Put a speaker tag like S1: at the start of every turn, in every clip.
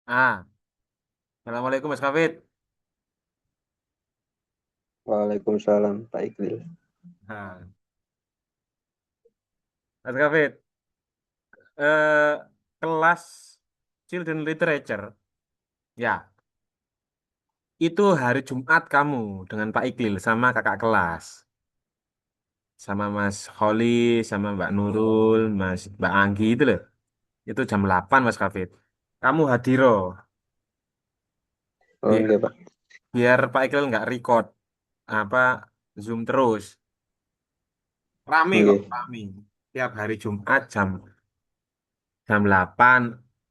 S1: Ah, Assalamualaikum Mas Kafid.
S2: Waalaikumsalam Pak Iqbal.
S1: Nah, Mas Kafid, eh, kelas Children Literature, ya, itu hari Jumat kamu dengan Pak Iqlil sama kakak kelas, sama Mas Holly, sama Mbak Nurul, Mbak Anggi itu loh. Itu jam 8 Mas Kafid. Kamu hadiro,
S2: Oh
S1: biar,
S2: enggak Pak.
S1: biar Pak Iqlil nggak record apa Zoom terus. Rame kok,
S2: Enggak.
S1: rame. Tiap hari Jumat jam 8,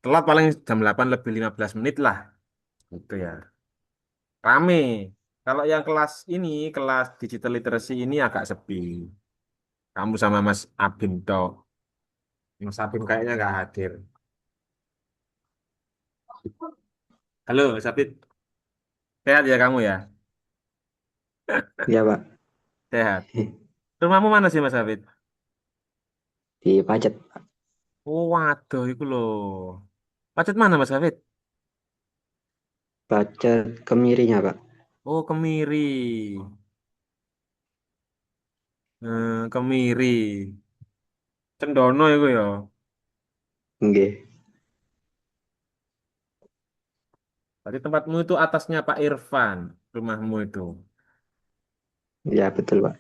S1: telat paling jam 8 lebih 15 menit lah. Gitu ya. Rame. Kalau yang kelas ini, kelas digital literacy ini agak sepi. Kamu sama Mas Abim toh. Mas Abim kayaknya nggak hadir. Halo, Mas Abim. Sehat ya kamu ya?
S2: Iya Pak.
S1: Sehat. Rumahmu mana sih Mas Abim?
S2: Di Pacet.
S1: Oh, waduh, itu loh. Pacet mana Mas Abim?
S2: Pacet Kemirinya Pak.
S1: Oh, Kemiri. Kemiri. Cendono itu ya.
S2: Enggak.
S1: Berarti tempatmu itu atasnya Pak Irfan. Rumahmu itu.
S2: Ya betul Pak.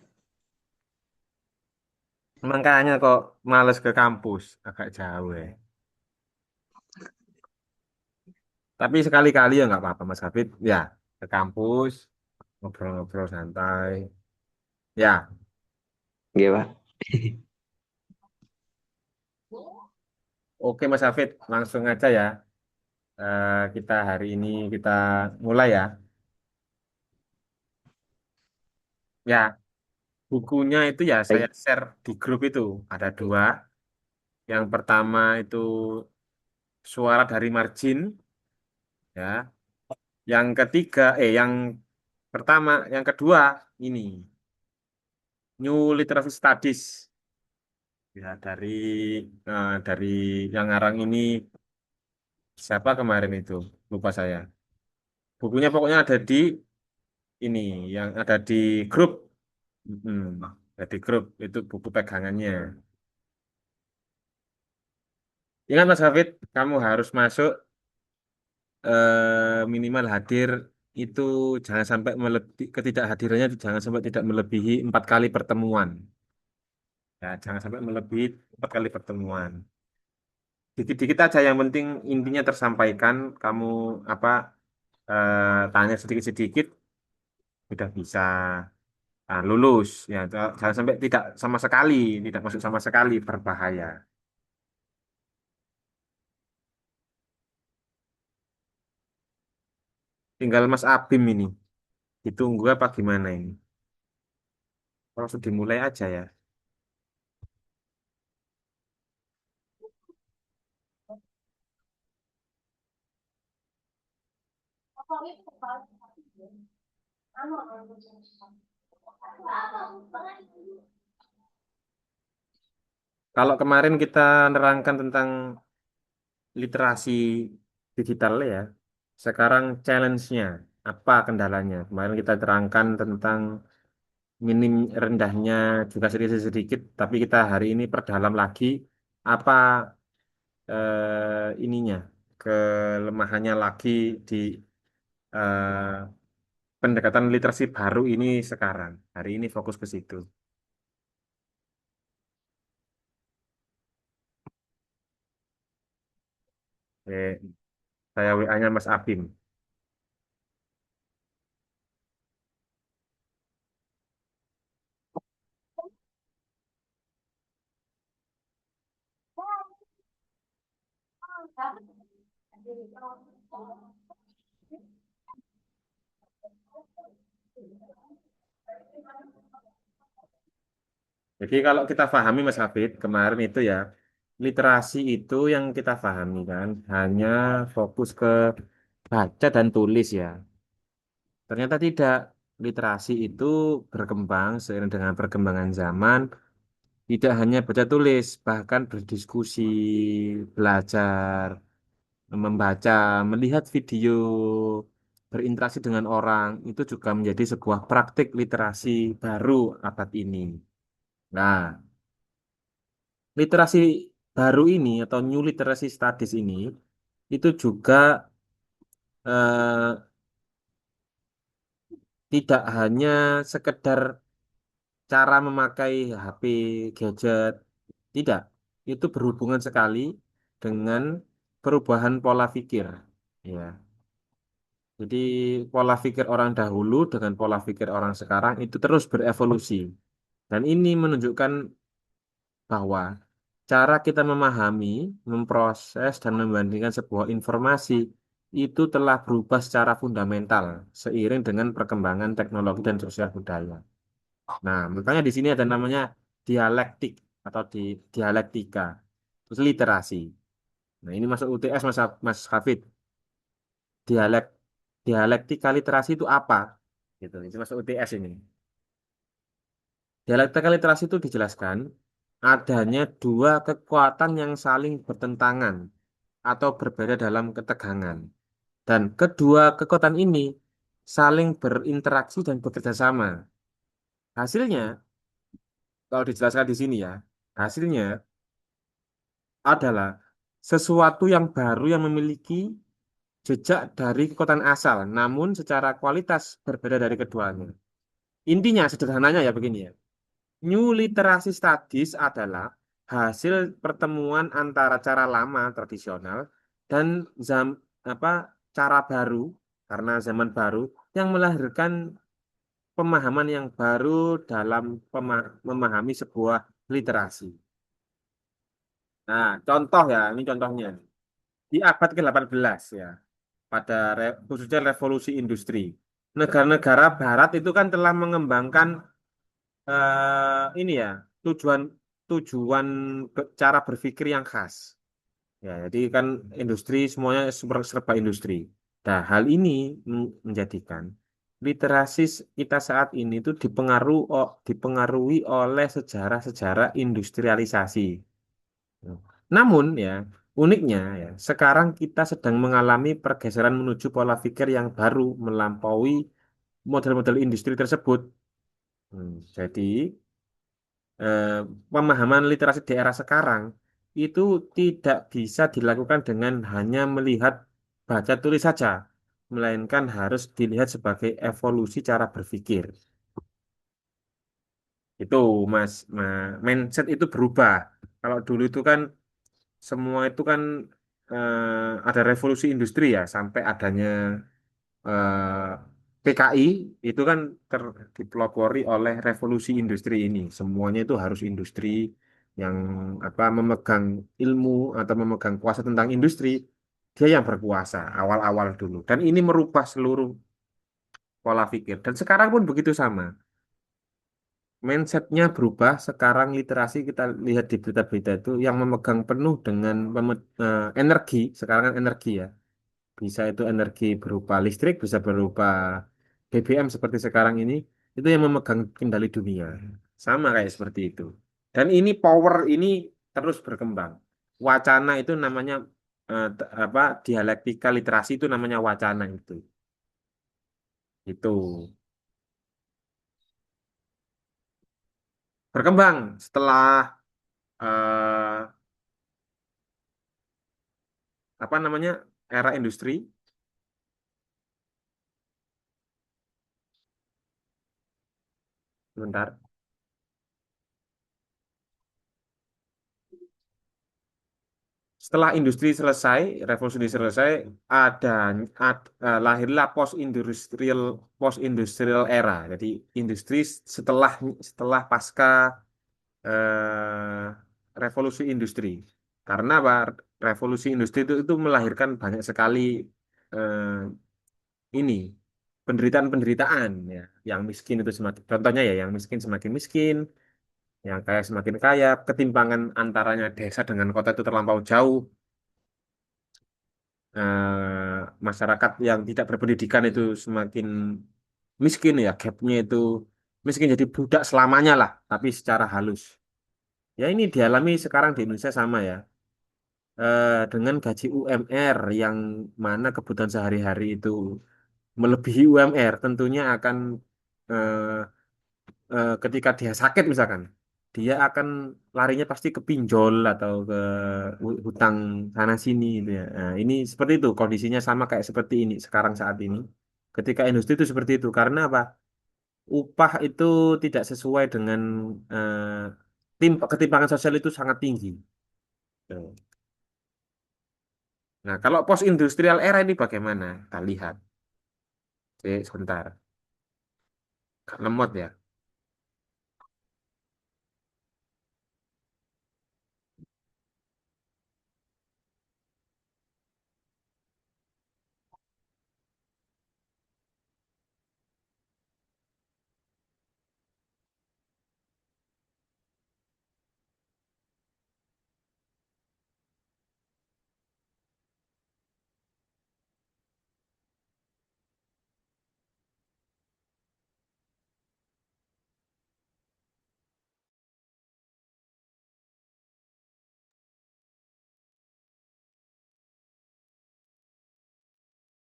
S1: Makanya kok males ke kampus. Agak jauh ya. Tapi sekali-kali ya nggak apa-apa Mas Hafid. Ya, ke kampus, ngobrol-ngobrol santai. Ya,
S2: Enggak Pak.
S1: oke Mas Hafid. Langsung aja ya. Kita hari ini kita mulai ya. Ya, bukunya itu ya saya
S2: Baik.
S1: share di grup itu. Ada dua. Yang pertama itu Suara dari Margin. Ya. Yang ketiga, yang pertama, yang kedua ini New Literacy Studies. Ya, dari yang ngarang ini siapa kemarin itu? Lupa saya. Bukunya pokoknya ada di ini, yang ada di grup. Ada di grup itu buku pegangannya. Ingat Mas Hafid, kamu harus masuk minimal hadir itu jangan sampai melebihi ketidakhadirannya itu jangan sampai tidak melebihi 4 kali pertemuan. Ya, jangan sampai melebihi 4 kali pertemuan. Dikit-dikit aja yang penting intinya tersampaikan. Kamu apa tanya sedikit-sedikit udah bisa lulus ya jangan sampai tidak masuk sama sekali berbahaya. Tinggal Mas Abim ini ditunggu apa gimana ini, langsung dimulai aja ya. Kalau kemarin kita nerangkan tentang literasi digital ya, sekarang challenge-nya apa kendalanya. Kemarin kita terangkan tentang minim rendahnya juga sedikit-sedikit, tapi kita hari ini perdalam lagi apa ininya kelemahannya lagi di eh, pendekatan literasi baru ini sekarang. Hari ini fokus ke situ. Saya WA-nya Mas Abim. Jadi kalau kita pahami Mas Hafid kemarin itu ya, literasi itu yang kita pahami kan hanya fokus ke baca dan tulis ya. Ternyata tidak. Literasi itu berkembang seiring dengan perkembangan zaman, tidak hanya baca tulis, bahkan berdiskusi, belajar. membaca, melihat video, berinteraksi dengan orang, itu juga menjadi sebuah praktik literasi baru abad ini. Nah, literasi baru ini atau new literacy studies ini itu juga eh, tidak hanya sekedar cara memakai HP, gadget, tidak. Itu berhubungan sekali dengan perubahan pola pikir. Ya. Jadi pola pikir orang dahulu dengan pola pikir orang sekarang itu terus berevolusi. Dan ini menunjukkan bahwa cara kita memahami, memproses, dan membandingkan sebuah informasi itu telah berubah secara fundamental seiring dengan perkembangan teknologi dan sosial budaya. Nah, makanya di sini ada namanya dialektik atau dialektika, terus literasi. Nah, ini masuk UTS Mas Hafid. Dialek dialektika literasi itu apa? Gitu. Itu masuk UTS ini. Dialektika literasi itu dijelaskan adanya dua kekuatan yang saling bertentangan atau berbeda dalam ketegangan. Dan kedua kekuatan ini saling berinteraksi dan bekerja sama. Hasilnya, kalau dijelaskan di sini ya, hasilnya adalah sesuatu yang baru yang memiliki jejak dari kekuatan asal, namun secara kualitas berbeda dari keduanya. Intinya sederhananya ya begini ya. New Literary Studies adalah hasil pertemuan antara cara lama tradisional dan apa cara baru karena zaman baru yang melahirkan pemahaman yang baru dalam memahami sebuah literasi. Nah, contoh ya, ini contohnya. Di abad ke-18 ya, pada khususnya revolusi industri. Negara-negara barat itu kan telah mengembangkan ini ya, tujuan tujuan cara berpikir yang khas. Ya, jadi kan industri semuanya serba industri. Nah, hal ini menjadikan literasi kita saat ini itu dipengaruhi oleh sejarah-sejarah industrialisasi. Namun ya, uniknya ya, sekarang kita sedang mengalami pergeseran menuju pola pikir yang baru melampaui model-model industri tersebut. Jadi eh, pemahaman literasi di era sekarang itu tidak bisa dilakukan dengan hanya melihat baca tulis saja, melainkan harus dilihat sebagai evolusi cara berpikir. Itu Mas, mindset itu berubah. Kalau dulu itu kan semua itu kan ada revolusi industri ya, sampai adanya PKI itu kan dipelopori oleh revolusi industri ini. Semuanya itu harus industri yang apa memegang ilmu atau memegang kuasa tentang industri, dia yang berkuasa awal-awal dulu. Dan ini merubah seluruh pola pikir. Dan sekarang pun begitu sama. Mindsetnya berubah. Sekarang literasi kita lihat di berita-berita itu yang memegang penuh dengan energi. Sekarang kan energi ya. Bisa itu energi berupa listrik, bisa berupa BBM seperti sekarang ini, itu yang memegang kendali dunia. Sama kayak seperti itu. Dan ini power ini terus berkembang. Wacana itu namanya apa dialektika literasi itu namanya wacana itu. Itu berkembang setelah eh, apa namanya era industri. Sebentar. Setelah industri selesai, revolusi industri selesai, ada lahirlah post industrial era. Jadi industri setelah setelah pasca revolusi industri. Karena apa? Revolusi industri itu melahirkan banyak sekali eh, ini penderitaan-penderitaan ya. Yang miskin itu semakin contohnya ya, yang miskin semakin miskin, yang kaya semakin kaya, ketimpangan antaranya desa dengan kota itu terlampau jauh. Masyarakat yang tidak berpendidikan itu semakin miskin ya, gapnya itu miskin jadi budak selamanya lah, tapi secara halus. Ya ini dialami sekarang di Indonesia sama ya. dengan gaji UMR yang mana kebutuhan sehari-hari itu melebihi UMR, tentunya akan eh, ketika dia sakit misalkan, dia akan larinya pasti ke pinjol atau ke hutang sana sini gitu ya. Nah, ini seperti itu kondisinya sama kayak seperti ini sekarang saat ini. Ketika industri itu seperti itu karena apa? Upah itu tidak sesuai dengan ketimpangan sosial itu sangat tinggi. Tuh. Nah, kalau post industrial era ini bagaimana? Kita lihat. Oke, sebentar. Kak lemot ya.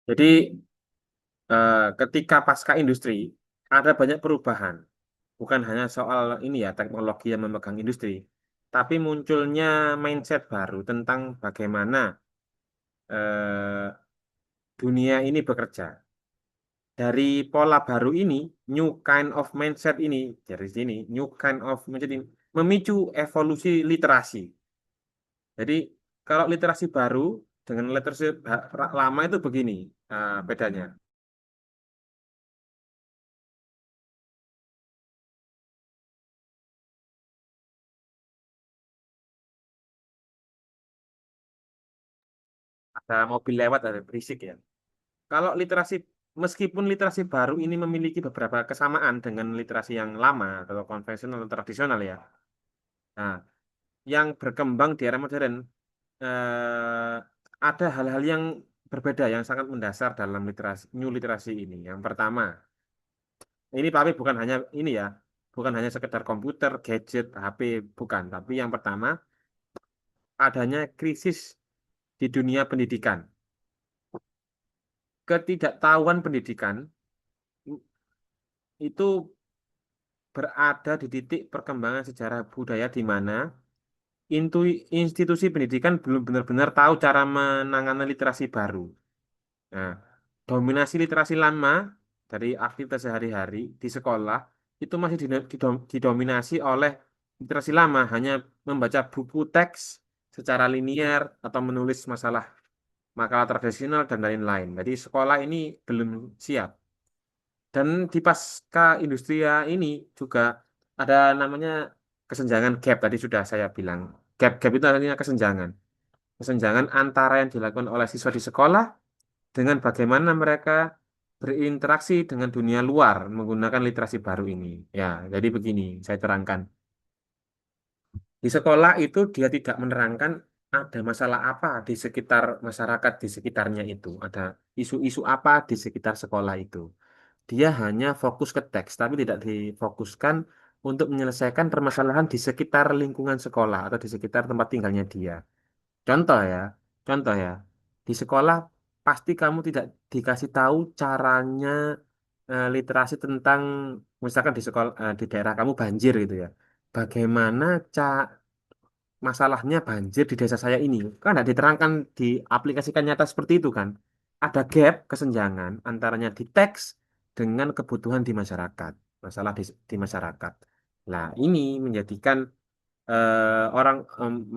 S1: Jadi ketika pasca industri ada banyak perubahan. Bukan hanya soal ini ya teknologi yang memegang industri, tapi munculnya mindset baru tentang bagaimana dunia ini bekerja. Dari pola baru ini, new kind of mindset ini, dari sini, new kind of mindset ini memicu evolusi literasi. Jadi kalau literasi baru dengan literasi lama itu begini bedanya. Ada mobil lewat, ada berisik ya. Kalau literasi, meskipun literasi baru ini memiliki beberapa kesamaan dengan literasi yang lama atau konvensional atau tradisional ya. Nah, yang berkembang di era modern eh, ada hal-hal yang berbeda yang sangat mendasar dalam literasi new literasi ini. Yang pertama, ini tapi bukan hanya ini ya, bukan hanya sekedar komputer, gadget, HP, bukan. Tapi yang pertama, adanya krisis di dunia pendidikan. Ketidaktahuan pendidikan itu berada di titik perkembangan sejarah budaya di mana institusi pendidikan belum benar-benar tahu cara menangani literasi baru. Nah, dominasi literasi lama dari aktivitas sehari-hari di sekolah itu masih didominasi oleh literasi lama, hanya membaca buku teks secara linier atau menulis masalah makalah tradisional dan lain-lain. Jadi sekolah ini belum siap. Dan di pasca industria ini juga ada namanya kesenjangan gap tadi sudah saya bilang. Gap itu artinya kesenjangan. Kesenjangan antara yang dilakukan oleh siswa di sekolah dengan bagaimana mereka berinteraksi dengan dunia luar menggunakan literasi baru ini. Ya, jadi begini, saya terangkan. Di sekolah itu dia tidak menerangkan ada masalah apa di sekitar masyarakat di sekitarnya itu. Ada isu-isu apa di sekitar sekolah itu. Dia hanya fokus ke teks, tapi tidak difokuskan untuk menyelesaikan permasalahan di sekitar lingkungan sekolah atau di sekitar tempat tinggalnya dia. Contoh ya, contoh ya, di sekolah pasti kamu tidak dikasih tahu caranya literasi tentang misalkan di sekolah di daerah kamu banjir gitu ya. Bagaimana masalahnya banjir di desa saya ini? Kan tidak diterangkan diaplikasikan nyata seperti itu kan? Ada gap kesenjangan antaranya di teks dengan kebutuhan di masyarakat, masalah di masyarakat. Nah, ini menjadikan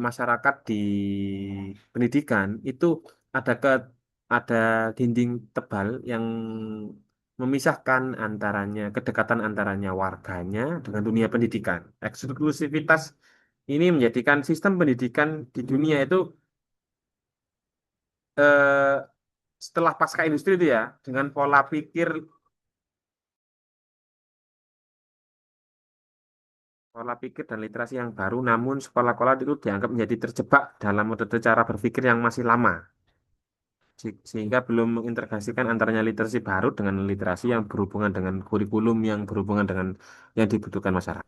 S1: masyarakat di pendidikan itu ada ada dinding tebal yang memisahkan antaranya kedekatan antaranya warganya dengan dunia pendidikan. Eksklusivitas ini menjadikan sistem pendidikan di dunia itu eh, setelah pasca industri itu ya dengan pola pikir dan literasi yang baru, namun sekolah-sekolah itu dianggap menjadi terjebak dalam metode cara berpikir yang masih lama. Sehingga belum mengintegrasikan antaranya literasi baru dengan literasi yang berhubungan dengan kurikulum yang berhubungan dengan yang dibutuhkan masyarakat.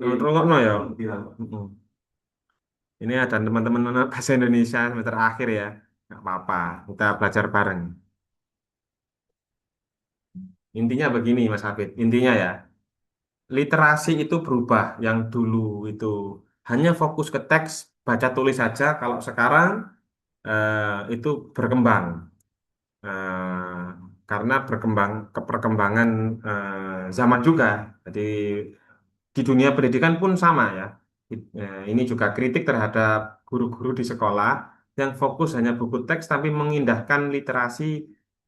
S1: Rungokno ya. Mm-mm. Ini ada teman-teman anak bahasa Indonesia semester akhir ya. Nggak apa-apa, kita belajar bareng. Intinya begini, Mas Hafid. Intinya ya, literasi itu berubah. Yang dulu itu hanya fokus ke teks, baca tulis saja. Kalau sekarang itu berkembang. Eh, karena perkembangan zaman juga. Jadi di dunia pendidikan pun sama ya. Ini juga kritik terhadap guru-guru di sekolah yang fokus hanya buku teks tapi mengindahkan literasi,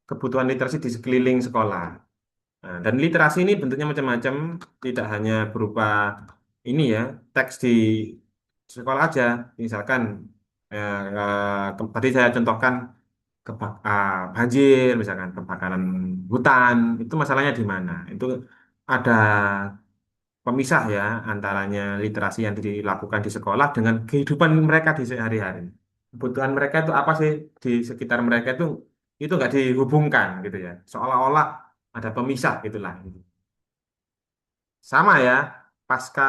S1: kebutuhan literasi di sekeliling sekolah. Nah, dan literasi ini bentuknya macam-macam, tidak hanya berupa ini ya, teks di sekolah aja. Misalkan tadi saya contohkan banjir, misalkan kebakaran hutan, itu masalahnya di mana? Itu ada pemisah ya antaranya literasi yang dilakukan di sekolah dengan kehidupan mereka di sehari-hari. Kebutuhan mereka itu apa sih di sekitar mereka itu nggak dihubungkan gitu ya. Seolah-olah ada pemisah gitulah. Sama ya, pasca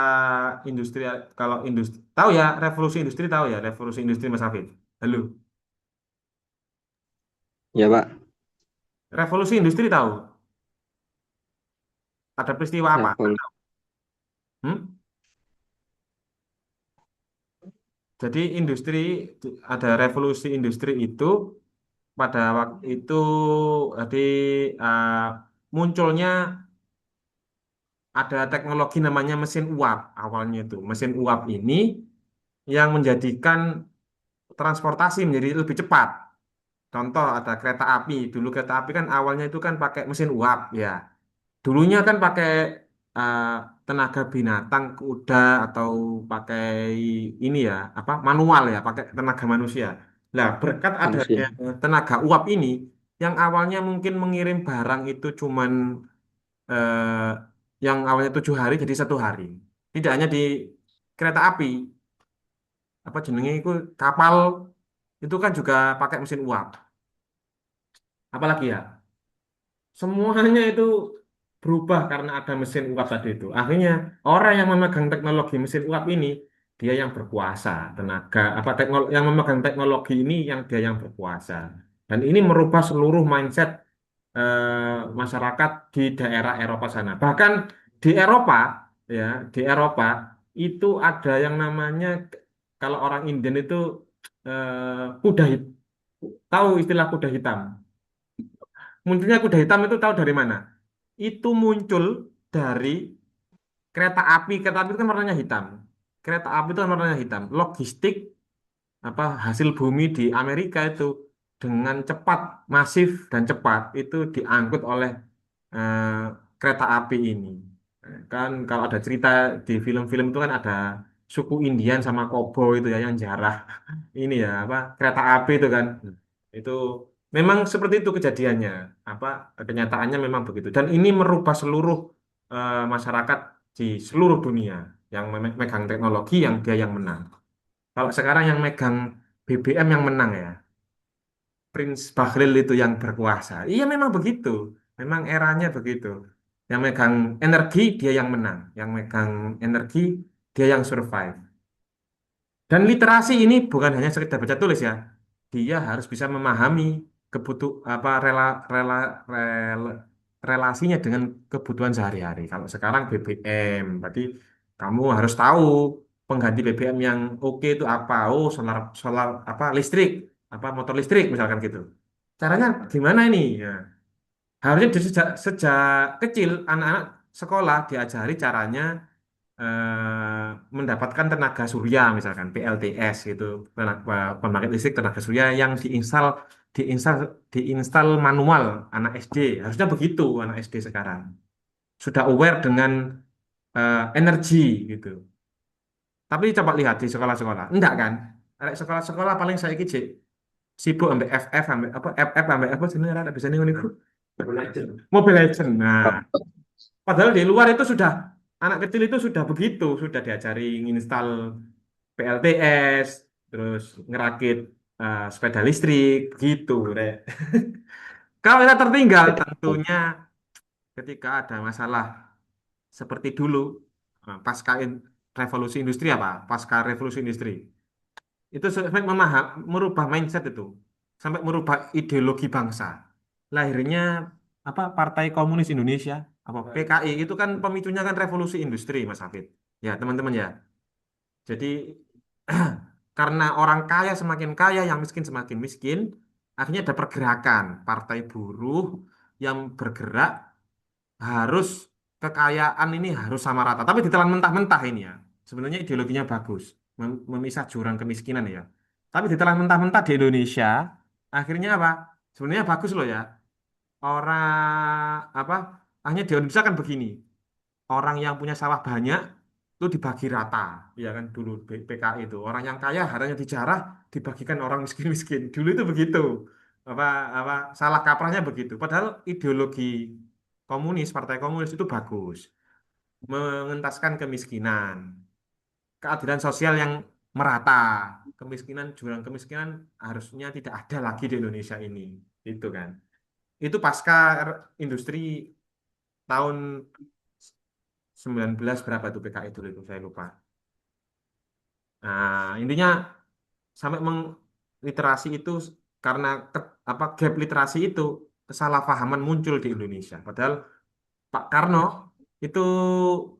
S1: industri kalau industri tahu ya revolusi industri tahu ya revolusi industri Mas Hafid. Halo,
S2: Ya, Pak.
S1: revolusi industri tahu? Ada peristiwa apa?
S2: Level.
S1: Hmm? Jadi ada revolusi industri itu pada waktu itu jadi uh, munculnya ada teknologi namanya mesin uap awalnya itu. Mesin uap ini yang menjadikan transportasi menjadi lebih cepat. Contoh ada kereta api. Dulu kereta api kan awalnya itu kan pakai mesin uap ya. Dulunya kan pakai uh, tenaga binatang, kuda atau pakai ini ya, apa manual ya, pakai tenaga manusia. Nah, berkat adanya
S2: Manusia.
S1: tenaga uap ini, yang awalnya mungkin mengirim barang itu cuman eh, yang awalnya 7 hari jadi 1 hari. Tidak hanya di kereta api, apa jenenge itu kapal itu kan juga pakai mesin uap. Apalagi ya? Semuanya itu berubah karena ada mesin uap tadi itu. Akhirnya orang yang memegang teknologi mesin uap ini dia yang berkuasa. Tenaga apa teknologi yang memegang teknologi ini yang dia yang berkuasa. Dan ini merubah seluruh mindset masyarakat di daerah Eropa sana. Bahkan di Eropa ya, di Eropa itu ada yang namanya kalau orang Indian itu kuda hitam. Tahu istilah kuda hitam? Munculnya kuda hitam itu tahu dari mana? Itu muncul dari kereta api itu kan warnanya hitam. Kereta api itu kan warnanya hitam. Logistik apa hasil bumi di Amerika itu dengan cepat, masif dan cepat itu diangkut oleh eh, kereta api ini. Kan kalau ada cerita di film-film itu kan ada suku Indian sama Kobo itu ya yang jarah ini ya apa kereta api itu kan. Itu memang seperti itu kejadiannya. Apa kenyataannya memang begitu. Dan ini merubah seluruh masyarakat di seluruh dunia yang memegang teknologi yang dia yang menang. Kalau sekarang yang megang BBM yang menang ya, Prince Bahlil itu yang berkuasa. Iya memang begitu. Memang eranya begitu. Yang megang energi dia yang menang. Yang megang energi dia yang survive. Dan literasi ini bukan hanya sekedar baca tulis ya. Dia harus bisa memahami apa relasinya dengan kebutuhan sehari-hari. Kalau sekarang BBM, berarti kamu harus tahu pengganti BBM yang oke itu apa. Oh, solar solar apa listrik, apa motor listrik misalkan gitu. Caranya gimana ini? Ya, harusnya sejak kecil anak-anak sekolah diajari caranya mendapatkan tenaga surya misalkan PLTS gitu pembangkit listrik tenaga surya yang diinstal diinstal manual anak SD harusnya begitu anak SD sekarang sudah aware dengan energi gitu tapi coba lihat di sekolah-sekolah enggak kan. Arek sekolah-sekolah paling saya kira sibuk sampai FF sampai apa FF sampai apa sebenarnya ada bisa nih Mobile Legend. Nah, padahal di luar itu sudah anak kecil itu sudah begitu, sudah diajari install PLTS, terus ngerakit sepeda listrik, begitu, Rek. Kalau kita tertinggal, tentunya ketika ada masalah seperti dulu, pasca revolusi industri apa? Pasca revolusi industri. Itu sampai merubah mindset itu. Sampai merubah ideologi bangsa. Lahirnya apa Partai Komunis Indonesia, apa PKI itu kan pemicunya kan revolusi industri, Mas Hafid. Ya, teman-teman ya. Jadi karena orang kaya semakin kaya, yang miskin semakin miskin, akhirnya ada pergerakan partai buruh yang bergerak harus kekayaan ini harus sama rata. Tapi ditelan mentah-mentah ini ya. Sebenarnya ideologinya bagus, memisah jurang kemiskinan ya. Tapi ditelan mentah-mentah di Indonesia, akhirnya apa? Sebenarnya bagus loh ya. Orang apa? Hanya di Indonesia kan begini. Orang yang punya sawah banyak itu dibagi rata, ya kan dulu PKI itu. Orang yang kaya hartanya dijarah, dibagikan orang miskin-miskin. Dulu itu begitu. Apa apa salah kaprahnya begitu. Padahal ideologi komunis, partai komunis itu bagus, mengentaskan kemiskinan, keadilan sosial yang merata, kemiskinan, jurang kemiskinan harusnya tidak ada lagi di Indonesia ini, itu kan. Itu pasca industri tahun 19 berapa tuh PKI dulu itu saya lupa. Nah, intinya sampai literasi itu karena apa gap literasi itu kesalahpahaman muncul di Indonesia. Padahal Pak Karno itu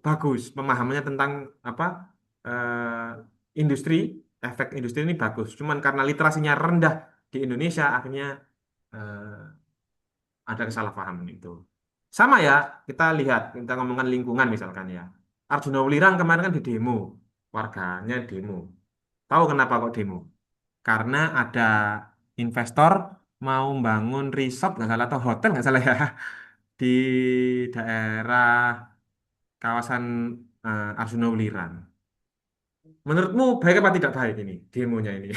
S1: bagus pemahamannya tentang apa industri, efek industri ini bagus. Cuman karena literasinya rendah di Indonesia, akhirnya eh, ada kesalahpahaman itu. Sama ya, kita lihat, kita ngomongkan lingkungan misalkan ya. Arjuna Wulirang kemarin kan di demo, warganya demo. Tahu kenapa kok demo? Karena ada investor mau bangun resort nggak salah atau hotel nggak salah ya di daerah kawasan Arjuna Wulirang. Menurutmu baik apa tidak baik ini demonya ini?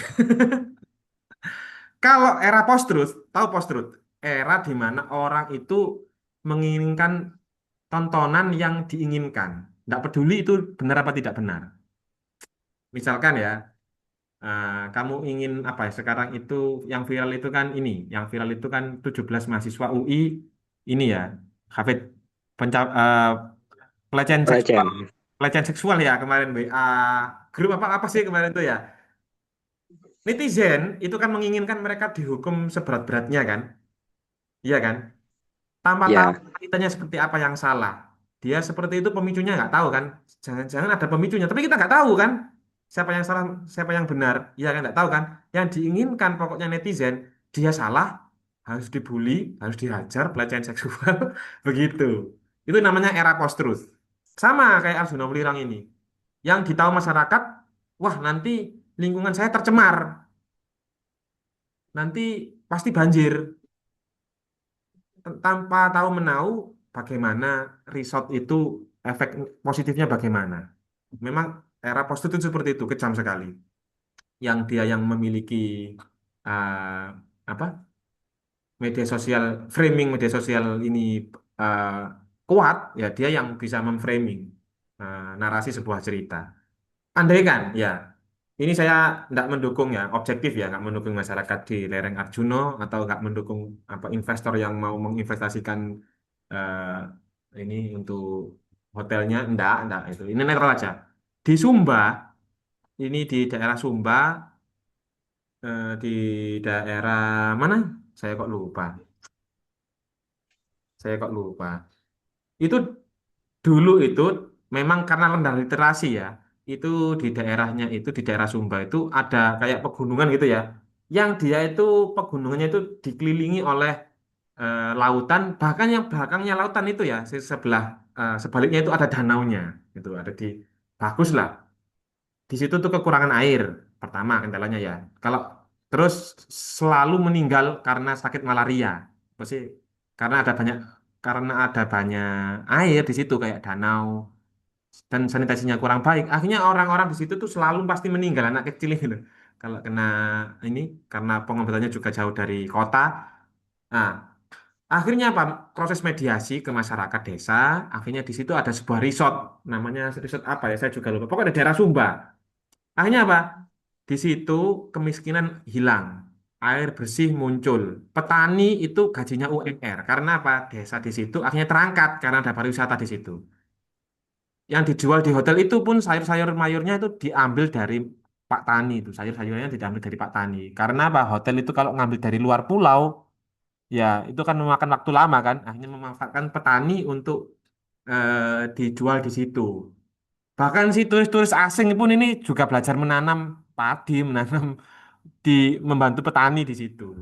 S1: Kalau era post-truth, tahu post-truth? Era di mana orang itu menginginkan tontonan yang diinginkan. Tidak peduli itu benar apa tidak benar. Misalkan ya, kamu ingin apa ya, sekarang itu yang viral itu kan ini, yang viral itu kan 17 mahasiswa UI ini ya, Hafid, pelecehan seksual,
S2: Pelecehan.
S1: pelecehan seksual ya kemarin WA grup apa apa sih kemarin itu ya. Netizen itu kan menginginkan mereka dihukum seberat-beratnya kan, iya kan? Tanpa tahu
S2: Ya,
S1: kitanya seperti apa yang salah. Dia seperti itu pemicunya nggak tahu kan? Jangan-jangan ada pemicunya, tapi kita nggak tahu kan? Siapa yang salah, siapa yang benar? Iya kan nggak tahu kan? Yang diinginkan pokoknya netizen, dia salah, harus dibully, harus dihajar, pelecehan seksual, begitu. Itu namanya era post-truth. Sama kayak Arjuna Welirang ini. Yang ditahu masyarakat, wah nanti lingkungan saya tercemar, nanti pasti banjir. Tanpa tahu menahu bagaimana resort itu efek positifnya bagaimana. Memang era post itu seperti itu, kejam sekali. Yang dia yang memiliki apa media sosial, framing media sosial ini uh, kuat, ya dia yang bisa memframing narasi sebuah cerita. Andai kan, ya ini saya tidak mendukung ya, objektif ya, nggak mendukung masyarakat di lereng Arjuno atau nggak mendukung apa investor yang mau menginvestasikan ini untuk hotelnya, enggak itu. Ini netral aja. Di Sumba, ini di daerah Sumba, di daerah mana? Saya kok lupa. Saya kok lupa. Itu dulu itu memang karena rendah literasi ya. Itu di daerahnya itu di daerah Sumba itu ada kayak pegunungan gitu ya. Yang dia itu pegunungannya itu dikelilingi oleh lautan, bahkan yang belakangnya lautan itu ya, sebelah sebaliknya itu ada danaunya. Itu ada di bagus lah. Di situ tuh kekurangan air pertama kendalanya ya. Kalau terus selalu meninggal karena sakit malaria. Apa sih? Karena ada banyak air di situ kayak danau dan sanitasinya kurang baik. Akhirnya orang-orang di situ tuh selalu pasti meninggal anak kecil itu. Kalau kena ini karena pengobatannya juga jauh dari kota. Nah, akhirnya apa? Proses mediasi ke masyarakat desa. Akhirnya di situ ada sebuah resort. Namanya resort apa ya? Saya juga lupa. Pokoknya di daerah Sumba. Akhirnya apa? Di situ kemiskinan hilang, air bersih muncul. Petani itu gajinya UMR. Karena apa? Desa di situ akhirnya terangkat karena ada pariwisata di situ. yang dijual di hotel itu pun sayur-sayur mayurnya itu diambil dari Pak Tani itu, sayur-sayurnya diambil dari Pak Tani. Karena apa? Hotel itu kalau ngambil dari luar pulau, ya itu kan memakan waktu lama kan. Akhirnya memanfaatkan petani untuk dijual di situ. Bahkan si turis-turis asing pun ini juga belajar menanam padi, menanam di membantu petani di situ.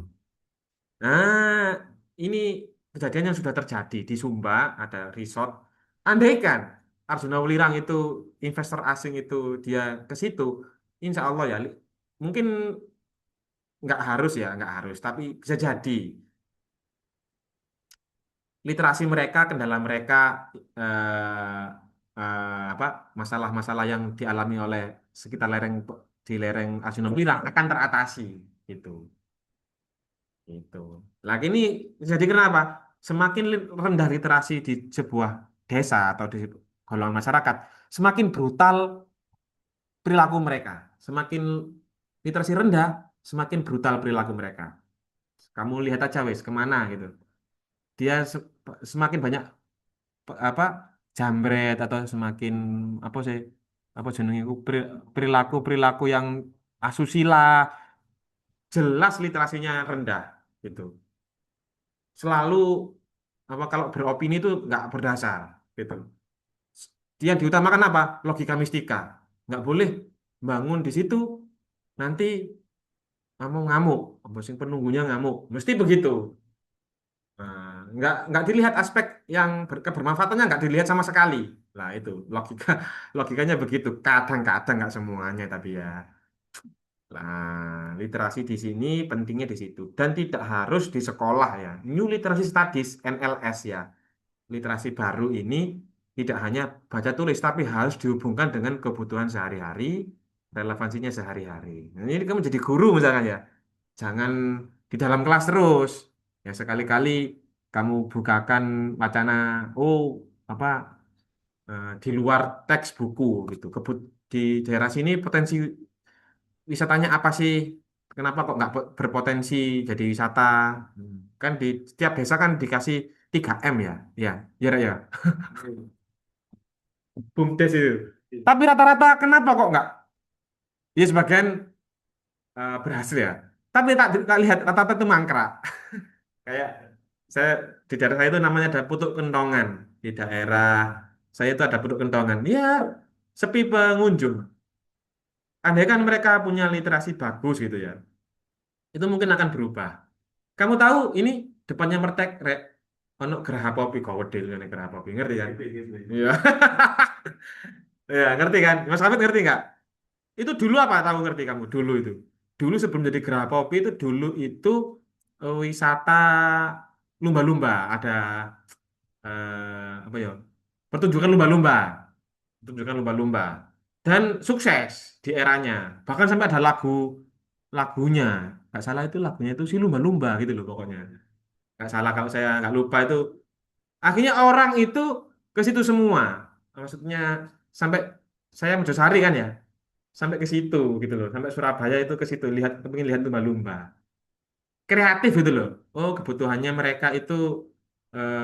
S1: Nah, ini kejadian yang sudah terjadi di Sumba, ada resort. Andaikan Arjuna Wulirang itu investor asing itu dia ke situ, insya Allah ya, mungkin nggak harus ya, nggak harus, tapi bisa jadi literasi mereka, kendala mereka, eh, apa masalah-masalah yang dialami oleh sekitar di lereng Arjuna Wulirang akan teratasi gitu. Itu. Lagi ini jadi kenapa? Semakin rendah literasi di sebuah desa atau di golongan masyarakat, semakin brutal perilaku mereka. Semakin literasi rendah, semakin brutal perilaku mereka. Kamu lihat aja wes kemana gitu. Dia semakin banyak apa jambret atau semakin apa sih apa jenenge iku, perilaku perilaku yang asusila, jelas literasinya rendah gitu. Selalu apa kalau beropini itu nggak berdasar gitu. Dia diutamakan apa? Logika mistika. Nggak boleh bangun di situ nanti kamu ngamuk, apa sing penunggunya ngamuk. Mesti begitu. Nah, nggak dilihat aspek yang kebermanfaatannya nggak dilihat sama sekali. Lah itu logika logikanya begitu. Kadang-kadang nggak semuanya tapi ya. Nah, literasi di sini pentingnya di situ dan tidak harus di sekolah ya. New Literacy Studies (NLS) ya. Literasi baru ini tidak hanya baca tulis, tapi harus dihubungkan dengan kebutuhan sehari-hari, relevansinya sehari-hari. Nah, ini kamu jadi guru misalkan ya, jangan di dalam kelas terus. Ya sekali-kali kamu bukakan wacana, oh apa di luar teks buku gitu. Di daerah sini potensi wisatanya apa sih? Kenapa kok nggak berpotensi jadi wisata? Kan di setiap desa kan dikasih 3M ya, ya, ya, ya. BUMDes itu. Tapi rata-rata kenapa kok nggak? Ya sebagian berhasil ya. Tapi tak lihat rata-rata itu mangkrak. Kayak saya di daerah saya itu namanya ada Putuk Kentongan. Di daerah saya itu ada Putuk Kentongan. Ya sepi pengunjung. Andai kan mereka punya literasi bagus gitu ya. Itu mungkin akan berubah. Kamu tahu ini depannya Mertek rek ono Geraha Popi kok wedel ngene Geraha Popi ngerti kan? Iya. Ya, ngerti kan? Mas Hafid ngerti nggak? Itu dulu apa tahu ngerti kamu? Dulu itu. Dulu sebelum jadi Geraha Popi itu dulu itu wisata lumba-lumba, ada apa ya? Pertunjukan lumba-lumba, pertunjukan lumba-lumba. Dan sukses di eranya. Bahkan sampai ada lagunya. Nggak salah itu lagunya itu si lumba-lumba gitu loh pokoknya. Nggak salah kalau saya nggak lupa itu. Akhirnya orang itu ke situ semua. Maksudnya sampai saya Mojosari kan ya, sampai ke situ gitu loh, sampai Surabaya itu ke situ lihat pengen lihat lumba-lumba. Kreatif gitu loh. Oh, kebutuhannya mereka itu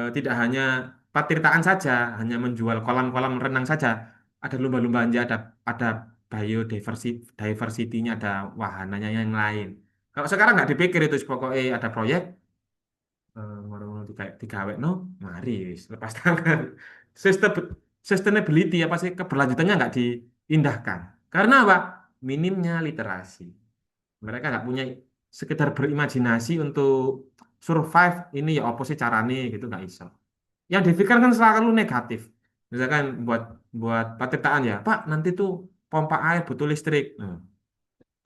S1: tidak hanya patirtaan saja, hanya menjual kolam-kolam renang saja. Ada lumba-lumbanya, ada biodiversity-nya, ada wahananya yang lain. Kalau sekarang nggak dipikir itu pokoknya ada proyek ngono-ngono digawe no mari wis lepas tangan Sustain- sustainability apa sih keberlanjutannya nggak diindahkan karena apa minimnya literasi mereka nggak punya sekedar berimajinasi untuk survive ini ya apa sih caranya gitu nggak iso yang dipikirkan selalu negatif misalkan buat buat petirtaan ya Pak nanti tuh pompa air butuh listrik. Nah,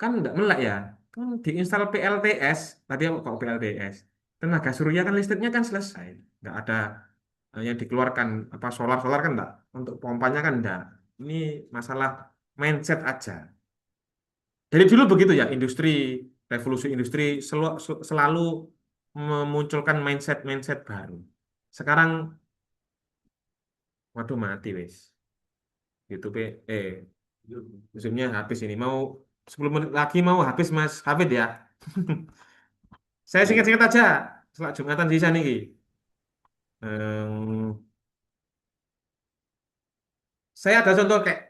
S1: kan nggak melek ya kan diinstal PLTS tadi aku kok PLTS tenaga surya kan listriknya kan selesai nggak ada yang dikeluarkan apa solar solar kan enggak untuk pompanya kan enggak ini masalah mindset aja dari dulu begitu ya industri revolusi industri selalu memunculkan mindset mindset baru sekarang waduh mati wes YouTube musimnya habis ini mau 10 menit lagi mau habis Mas Hafid ya. Saya singkat-singkat aja. Setelah Jumatan sisa nih. Ki. Em, Saya ada contoh kayak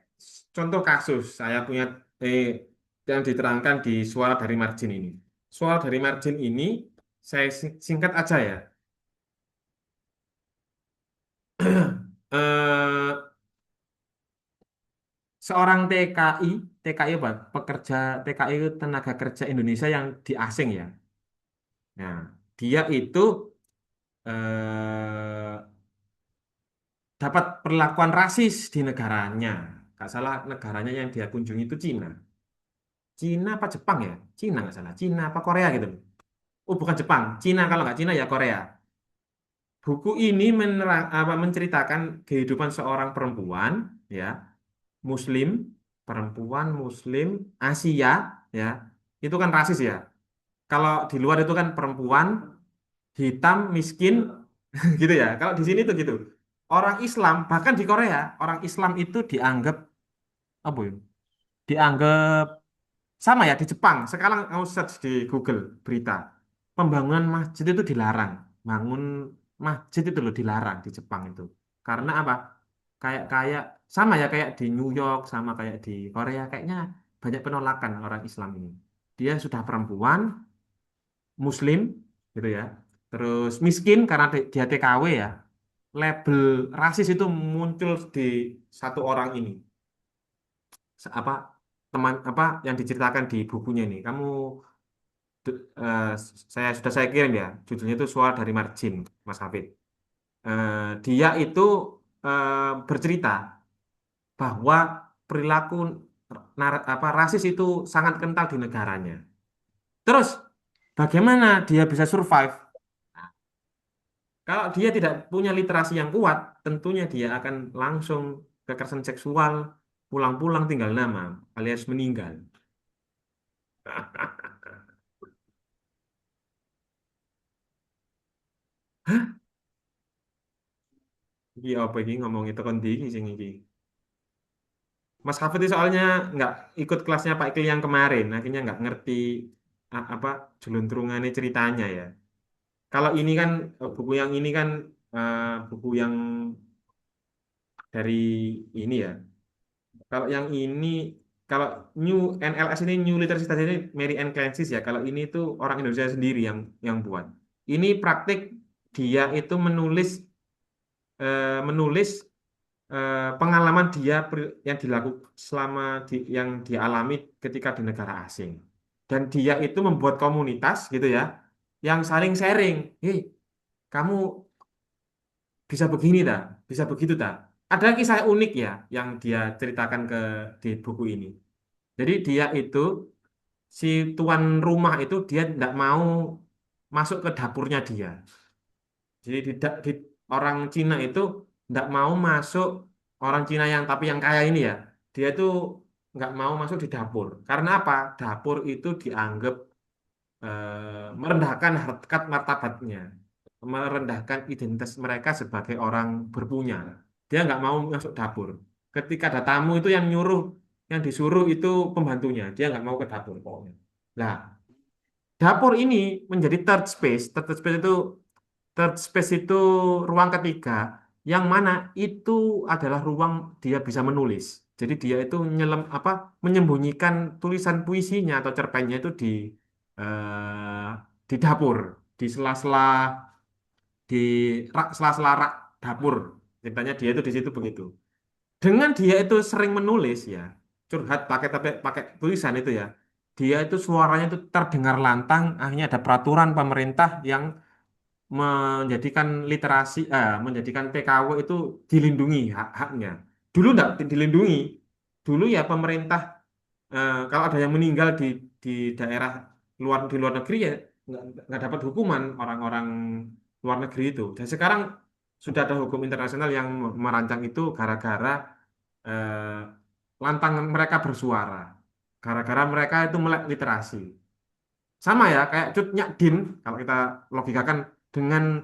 S1: contoh kasus saya punya eh, yang diterangkan di Suara dari Margin ini. Suara dari Margin ini saya singkat aja ya. Eh, Seorang TKI apa? Pekerja TKI itu tenaga kerja Indonesia yang di asing ya. Nah, dia itu eh, dapat perlakuan rasis di negaranya. Nggak salah negaranya yang dia kunjungi itu Cina. Cina apa Jepang ya? Cina nggak salah. Cina apa Korea gitu. Oh bukan Jepang. Cina kalau nggak Cina ya Korea. Buku ini menceritakan kehidupan seorang perempuan ya Muslim, perempuan Muslim Asia ya. Itu kan rasis ya. Kalau di luar itu kan perempuan hitam miskin gitu ya. Kalau di sini tuh gitu. Orang Islam bahkan di Korea, orang Islam itu dianggap apa ya? Dianggap sama ya di Jepang. Sekarang kamu search di Google berita. Pembangunan masjid itu dilarang. Bangun masjid itu loh dilarang di Jepang itu. Karena apa? Kayak kayak sama ya kayak di New York sama kayak di Korea kayaknya banyak penolakan orang Islam ini. Dia sudah perempuan, Muslim gitu ya. Terus miskin karena dia TKW ya. Label rasis itu muncul di satu orang ini. Apa teman apa yang diceritakan di bukunya ini. Kamu eh, saya kirim ya. Judulnya itu Suara dari Margin, Mas Hafid. Dia itu bercerita bahwa perilaku rasis itu sangat kental di negaranya. Terus bagaimana dia bisa survive? Kalau dia tidak punya literasi yang kuat, tentunya dia akan langsung kekerasan seksual, pulang-pulang tinggal nama, alias meninggal. Iki apa iki ngomong itu kon ndi iki sing iki. Mas Hafid itu soalnya nggak ikut kelasnya Pak Ikil yang kemarin, akhirnya nggak ngerti apa jeluntrungannya ceritanya ya. Kalau ini kan buku yang ini kan buku yang dari ini ya. Kalau yang ini kalau New NLS ini New Literacy Study ini Mary Ann Clancy ya. Kalau ini itu orang Indonesia sendiri yang buat. Ini praktik dia itu menulis pengalaman dia yang dilakukan selama yang dialami ketika di negara asing. Dan dia itu membuat komunitas gitu ya, yang saling sharing. Hei, kamu bisa begini dah, bisa begitu dah. Ada kisah unik ya yang dia ceritakan di buku ini. Jadi dia itu si tuan rumah itu dia tidak mau masuk ke dapurnya dia. Jadi orang Cina itu tidak mau masuk orang Cina yang tapi yang kaya ini ya. Dia itu nggak mau masuk di dapur. Karena apa? Dapur itu dianggap merendahkan harkat martabatnya, merendahkan identitas mereka sebagai orang berpunya. Dia nggak mau masuk dapur. Ketika ada tamu itu yang disuruh itu pembantunya. Dia nggak mau ke dapur pokoknya. Nah, dapur ini menjadi third space. Third space itu ruang ketiga, yang mana itu adalah ruang dia bisa menulis. Jadi dia itu menyembunyikan tulisan puisinya atau cerpennya itu eh, di dapur, di sela-sela di sela-sela rak dapur. Ceritanya dia itu di situ begitu. Dengan dia itu sering menulis ya, curhat pakai pakai pakai tulisan itu ya. Dia itu suaranya itu terdengar lantang, akhirnya ada peraturan pemerintah yang menjadikan TKW itu dilindungi hak-haknya. Dulu enggak dilindungi. Dulu ya pemerintah kalau ada yang meninggal di daerah di luar negeri ya nggak dapat hukuman orang-orang luar negeri itu. Dan sekarang sudah ada hukum internasional yang merancang itu gara-gara eh, lantang mereka bersuara, gara-gara mereka itu melek literasi. Sama ya kayak Cut Nyak Din kalau kita logikakan dengan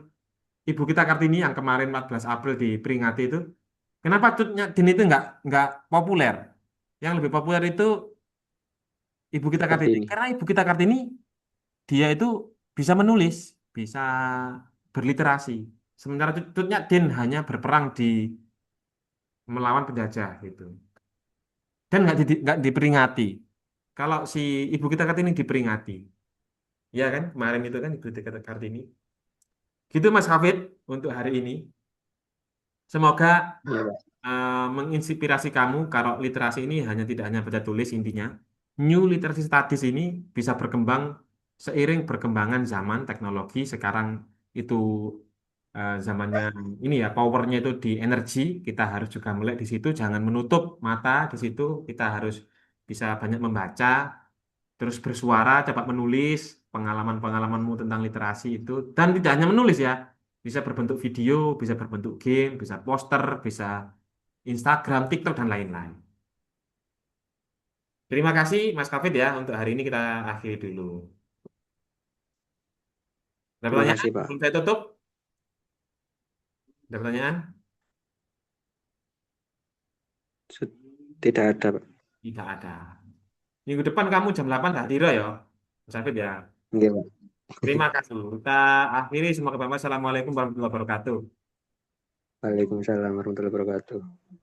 S1: Ibu kita Kartini yang kemarin 14 April diperingati itu, kenapa Cut Nyak Din itu nggak populer? Yang lebih populer itu Ibu kita Kartini.
S2: Kartini.
S1: Karena Ibu kita Kartini dia itu bisa menulis, bisa berliterasi. Sementara Cut Nyak Din hanya berperang melawan penjajah gitu. Dan nggak diperingati. Kalau si ibu kita Kartini diperingati, ya kan kemarin itu kan ibu kita Kartini. Gitu Mas Hafid untuk hari ini. Semoga
S2: Iya, Pak.
S1: menginspirasi kamu kalau literasi ini tidak hanya baca tulis intinya. New literacy studies ini bisa berkembang seiring perkembangan zaman teknologi. Sekarang itu zamannya ini ya powernya itu di energi. Kita harus juga melek di situ, jangan menutup mata di situ. Kita harus bisa banyak membaca, terus bersuara, cepat menulis pengalaman-pengalamanmu tentang literasi itu. Dan tidak hanya menulis ya, bisa berbentuk video, bisa berbentuk game, bisa poster, bisa Instagram, TikTok, dan lain-lain. Terima kasih Mas Kafid ya. Untuk hari ini kita akhiri dulu. Ada
S2: Terima
S1: pertanyaan?
S2: kasih, Pak.
S1: Belum saya tutup. Ada pertanyaan?
S2: Sud- Tidak ada, Pak.
S1: Tidak ada. Minggu depan kamu jam 8 hadir ya, Mas Kafid ya.
S2: Oke, Pak.
S1: Terima kasih. Kita akhiri. Semoga bermanfaat. Assalamualaikum warahmatullahi wabarakatuh.
S2: Waalaikumsalam warahmatullahi wabarakatuh.